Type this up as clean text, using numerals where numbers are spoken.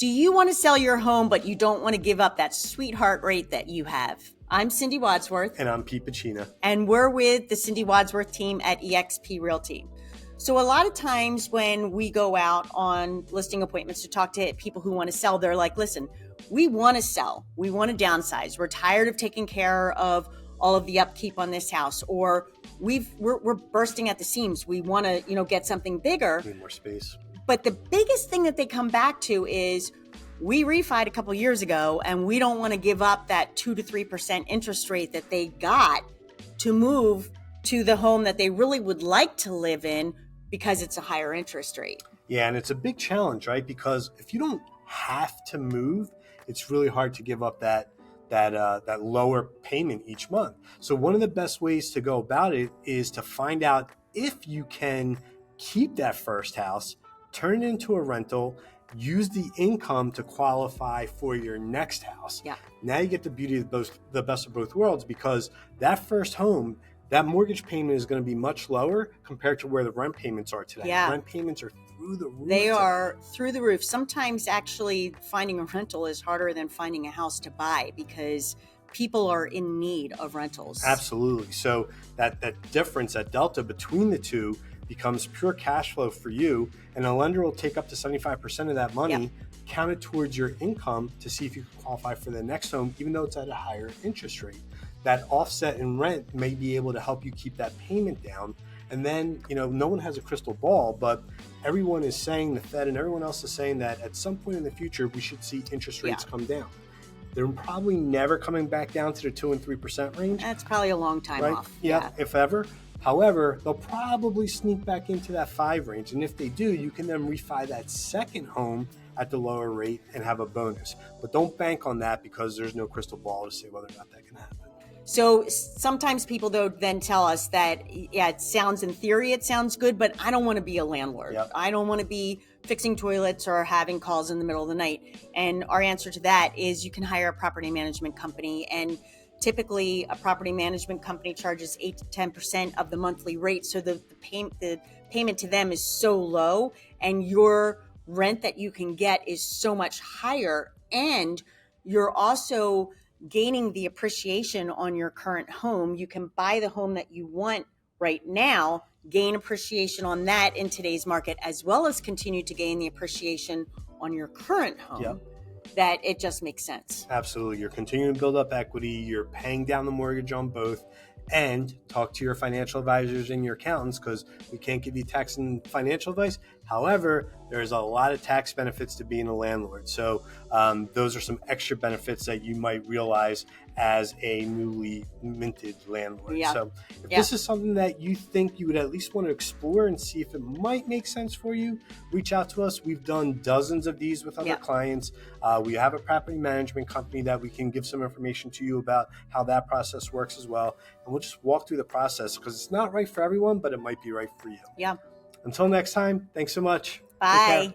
Do you want to sell your home, but you don't want to give up that sweetheart rate that you have? I'm Cindy Wadsworth. And I'm Pete Pacina. And we're with the Cindy Wadsworth team at eXp Realty. So a lot of times when we go out on listing appointments to talk to people who want to sell, they're like, listen, we want to sell. We want to downsize. We're tired of taking care of all of the upkeep on this house, or we're bursting at the seams. We want to, get something bigger. Need more space. But the biggest thing that they come back to is we refied a couple years ago and we don't want to give up that 2 to 3% interest rate that they got to move to the home that they really would like to live in because it's a higher interest rate. Yeah, and it's a big challenge, right? Because if you don't have to move, it's really hard to give up that lower payment each month. So one of the best ways to go about it is to find out if you can keep that first house, turn it into a rental, use the income to qualify for your next house. Yeah. Now you get the beauty of the best of both worlds, because that first home, that mortgage payment is going to be much lower compared to where the rent payments are today. Yeah. Rent payments are through the roof. They are through the roof. Sometimes actually finding a rental is harder than finding a house to buy because people are in need of rentals. Absolutely. So that difference, that delta between the two, becomes pure cash flow for you, and a lender will take up to 75% of that money, Yep. count it towards your income to see if you can qualify for the next home, even though it's at a higher interest rate. That offset in rent may be able to help you keep that payment down. And then, no one has a crystal ball, but everyone is saying, the Fed and everyone else is saying that at some point in the future, we should see interest rates come down. They're probably never coming back down to the 2 and 3% range. That's probably a long time right? off. Yeah, if ever. However, they'll probably sneak back into that 5 range. And if they do, you can then refi that second home at the lower rate and have a bonus. But don't bank on that, because there's no crystal ball to say whether or not that can happen. So sometimes people, though, then tell us that, it sounds, in theory, it sounds good, but I don't want to be a landlord. Yep. I don't want to be fixing toilets or having calls in the middle of the night. And our answer to that is you can hire a property management company. And typically, a property management company charges 8 to 10% of the monthly rate. So the payment to them is so low, and your rent that you can get is so much higher. And you're also gaining the appreciation on your current home. You can buy the home that you want right now, gain appreciation on that in today's market, as well as continue to gain the appreciation on your current home. Yep. That it just makes sense. Absolutely. You're continuing to build up equity. You're paying down the mortgage on both. And talk to your financial advisors and your accountants, because we can't give you tax and financial advice. However, there's a lot of tax benefits to being a landlord. So those are some extra benefits that you might realize as a newly minted landlord. Yeah. So if this is something that you think you would at least want to explore and see if it might make sense for you, reach out to us. We've done dozens of these with other clients. We have a property management company that we can give some information to you about how that process works as well. And we'll just walk through the process, because it's not right for everyone, but it might be right for you. Yeah. Until next time, thanks so much. Bye.